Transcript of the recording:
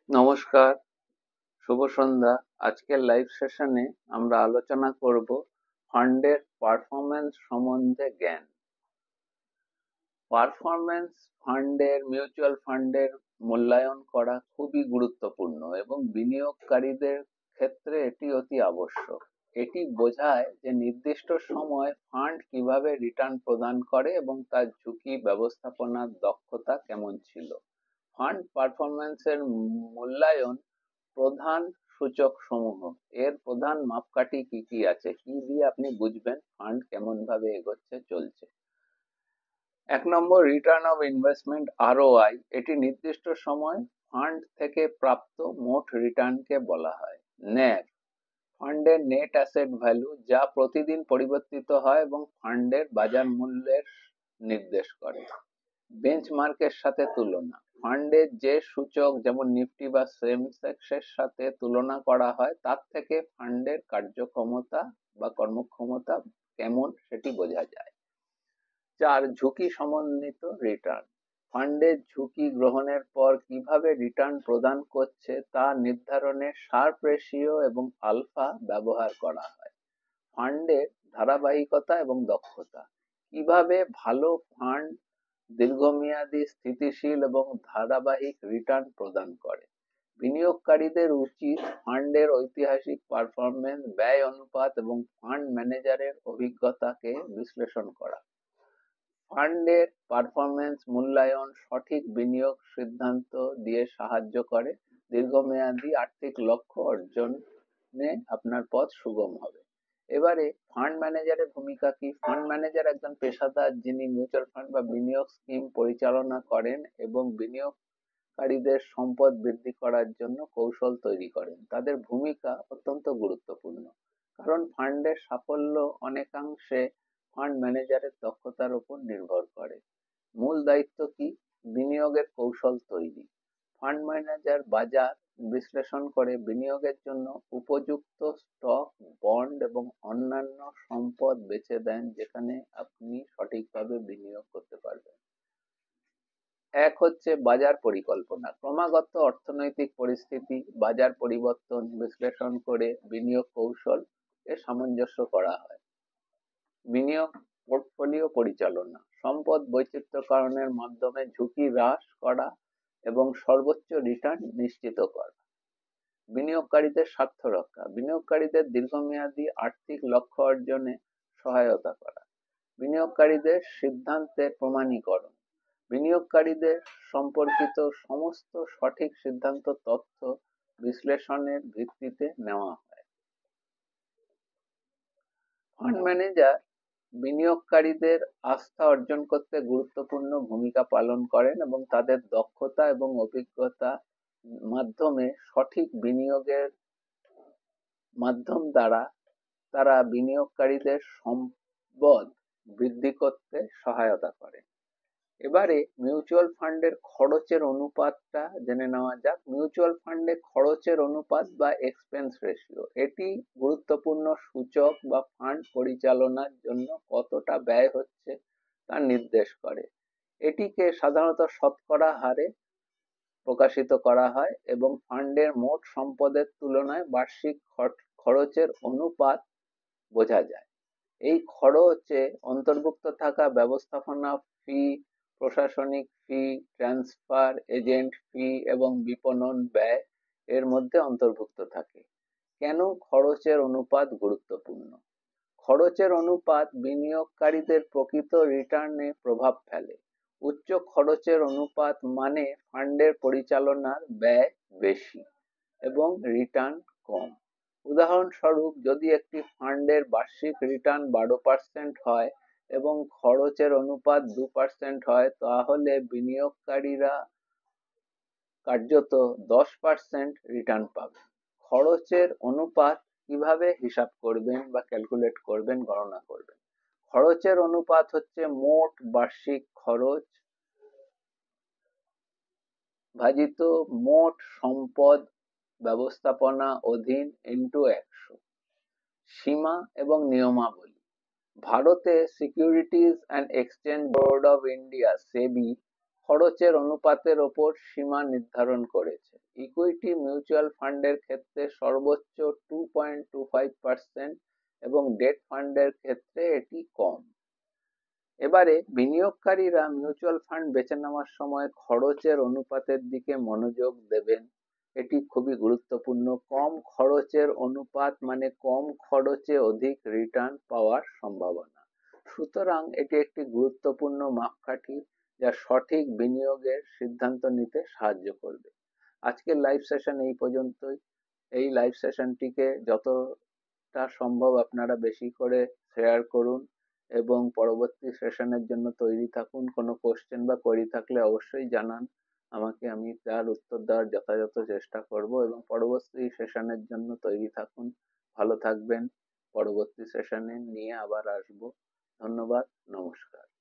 নমস্কার, শুভ সন্ধ্যা। আজকের লাইভ সেশনে আমরা আলোচনা করব ফান্ডের পারফরম্যান্স সম্বন্ধে জ্ঞান। পারফরম্যান্স ফান্ডের, মিউচুয়াল ফান্ডের মূল্যায়ন করা খুবই গুরুত্বপূর্ণ এবং বিনিয়োগকারীদের ক্ষেত্রে এটি অতি আবশ্যক। এটি বোঝায় যে নির্দিষ্ট সময় ফান্ড কিভাবে রিটার্ন প্রদান করে এবং তার ঝুঁকি ব্যবস্থাপনার দক্ষতা কেমন ছিল। ফান্ড পারফরম্যান্সের মূল্যায়ন প্রধান সূচক সমূহ, এর প্রধান মাপকাঠি কি কি আছে, কি দিয়ে আপনি বুঝবেন ফান্ড কেমন ভাবে এগোচ্ছে চলছে। 1 নম্বর, রিটার্ন অফ ইনভেস্টমেন্ট ROI। এটি নির্দিষ্ট সময় ফান্ড থেকে প্রাপ্ত মোট রিটার্নকে বলা হয়। NAV, ফান্ডের নেট অ্যাসেট ভ্যালু, যা প্রতিদিন পরিবর্তিত হয় এবং ফান্ডের বাজার মূল্যের নির্দেশ করে। বেঞ্চমার্কের সাথে তুলনা, ফান্ডের যে সূচক যেমন নিফটি বা সেন্সেক্সের সাথে তুলনা করা হয় তার থেকে ফান্ডের কার্যক্ষমতা বা কর্মক্ষমতা কেমন সেটি বোঝা যায়। 4, ঝুঁকি সমন্বিত রিটার্ন। ফান্ডের ঝুঁকি গ্রহণের পর কিভাবে রিটার্ন প্রদান করছে তা নির্ধারণে শার্প রেশিও এবং আলফা ব্যবহার করা হয়। ফান্ডের ধারাবাহিকতা এবং দক্ষতা, কিভাবে ভালো ফান্ড দীর্ঘমেয়াদী, স্থিতিশীল এবং ধারাবাহিক রিটার্ন প্রদান করে। বিনিয়োগকারীদের উচিত ফান্ডের ঐতিহাসিক পারফরম্যান্স, ব্যয় অনুপাত এবং ফান্ড ম্যানেজারের অভিজ্ঞতাকে বিশ্লেষণ করা। ফান্ডের পারফরম্যান্স মূল্যায়ন সঠিক বিনিয়োগ সিদ্ধান্ত দিয়ে সাহায্য করে। দীর্ঘমেয়াদী আর্থিক লক্ষ্য অর্জনে আপনার পথ সুগম হবে। এবারে ফান্ড ম্যানেজারের ভূমিকা কি। ফান্ড ম্যানেজার একজন পেশাদার যিনি মিউচুয়াল ফান্ড বা বিনিয়োগ স্কিম পরিচালনা করেন এবং বিনিয়োগকারীদের সম্পদ বৃদ্ধি করার জন্য কৌশল তৈরি করেন। তাদের ভূমিকা অত্যন্ত গুরুত্বপূর্ণ, কারণ ফান্ডের সাফল্য অনেকাংশে ফান্ড ম্যানেজারের দক্ষতার উপর নির্ভর করে। মূল দায়িত্ব কি। বিনিয়োগের কৌশল তৈরি। ফান্ড ম্যানেজার বাজার বিশ্লেষণ করে বিনিয়োগের জন্য উপযুক্ত স্টক, বন্ড এবং অন্যান্য সম্পদ বেছে দেন যেখানে আপনি সঠিকভাবে বিনিয়োগ করতে পারবেন। 1 হচ্ছে বাজার পরিকল্পনা। ক্রমাগত অর্থনৈতিক পরিস্থিতি, বাজার পরিবর্তন বিশ্লেষণ করে বিনিয়োগ কৌশল এর সামঞ্জস্য করা হয়। বিনিয়োগ পোর্টফোলিও পরিচালনা, সম্পদ বৈচিত্র্যকরণের মাধ্যমে ঝুঁকি হ্রাস করা এবং সর্বোচ্চ রিটার্ন নিশ্চিত করা। বিনিয়োগকারীদের স্বার্থ রক্ষা, বিনিয়োগকারীদের দীর্ঘমেয়াদী আর্থিক লক্ষ্য অর্জনে সহায়তা করা। বিনিয়োগকারীদের সিদ্ধান্তের প্রমাণীকরণ, বিনিয়োগকারীদের সম্পর্কিত সমস্ত সঠিক সিদ্ধান্ত তথ্য বিশ্লেষণের ভিত্তিতে নেওয়া হয়। ফান্ড ম্যানেজার বিনিয়োগকারীদের আস্থা অর্জন করতে গুরুত্বপূর্ণ ভূমিকা পালন করেন এবং তাদের দক্ষতা এবং অভিজ্ঞতা মাধ্যমে সঠিক বিনিয়োগের মাধ্যম দ্বারা তারা বিনিয়োগকারীদের সম্পদ বৃদ্ধি করতে সহায়তা করে। এবারে মিউচুয়াল ফান্ডের খরচের অনুপাতটা জেনে নেওয়া যাক। মিউচুয়াল ফান্ডে খরচের অনুপাত বা এক্সপেন্স রেশিও, এটি গুরুত্বপূর্ণ সূচক বা ফান্ড পরিচালনার জন্য কতটা ব্যয় হচ্ছে তা নির্দেশ করে। এটিকে সাধারণত শতকরা হারে প্রকাশিত করা হয় এবং ফান্ডের মোট সম্পদের তুলনায় বার্ষিক খরচের অনুপাত বোঝা যায়। এই খরচে অন্তর্ভুক্ত থাকা ব্যবস্থাপনা ফি, প্রশাসনিক ফি, ট্রান্সফার এজেন্ট ফি এবং বিপণন ব্যয় এর মধ্যে অন্তর্ভুক্ত থাকে। কেন খরচের অনুপাত গুরুত্বপূর্ণ। খরচের অনুপাত বিনিয়োগকারীদের প্রকৃত রিটার্নে প্রভাব ফেলে। উচ্চ খরচের অনুপাত মানে ফান্ডের পরিচালনার ব্যয় বেশি এবং রিটার্ন কম। উদাহরণস্বরূপ, যদি একটি ফান্ডের বার্ষিক রিটার্ন 12% হয় এবং খরচের অনুপাত 2% হয়, তাহলে বিনিয়োগকারীরা কার্যত 10% রিটার্ন পাবে। খরচের অনুপাত কিভাবে হিসাব করবেন বা ক্যালকুলেট করবেন, গণনা করবেন। খরচের অনুপাত হচ্ছে মোট বার্ষিক খরচ ভাজিত মোট সম্পদ ব্যবস্থাপনা অধীন ইন্টু 100। সীমা এবং নিয়মাবলী। ভারতে Securities and Exchange Board of India SEBI খরচের অনুপাতের ওপর সীমা নির্ধারণ করেছে। ইকুইটি মিউচুয়াল ফান্ডের ক্ষেত্রে সর্বোচ্চ 2.25% এবং ডেট ফান্ডের ক্ষেত্রে এটি কম। এবারে বিনিয়োগকারীরা মিউচুয়াল ফান্ড বেছে নেওয়ার সময় খরচের অনুপাতের দিকে মনোযোগ দেবেন। এটি খুবই গুরুত্বপূর্ণ। কম খরচের অনুপাত মানে কম খরচে অধিক রিটার্ন পাওয়ার সম্ভাবনা। সুতরাং এটি একটি গুরুত্বপূর্ণ মাপকাঠি যা সঠিক বিনিয়োগের সিদ্ধান্ত নিতে সাহায্য করবে। আজকের লাইভ সেশন এই পর্যন্তই। এই লাইভ সেশনটিকে যতটা সম্ভব আপনারা বেশি করে শেয়ার করুন এবং পরবর্তী সেশনের জন্য তৈরি থাকুন। কোনো কোশ্চেন বা কোয়েরি থাকলে অবশ্যই জানান আমাকে, আমি তার উত্তর দেওয়ার যথাযথ চেষ্টা করব এবং পরবর্তী সেশনের জন্য তৈরি থাকুন। ভালো থাকবেন। পরবর্তী সেশনে নিয়ে আবার আসবো। ধন্যবাদ। নমস্কার।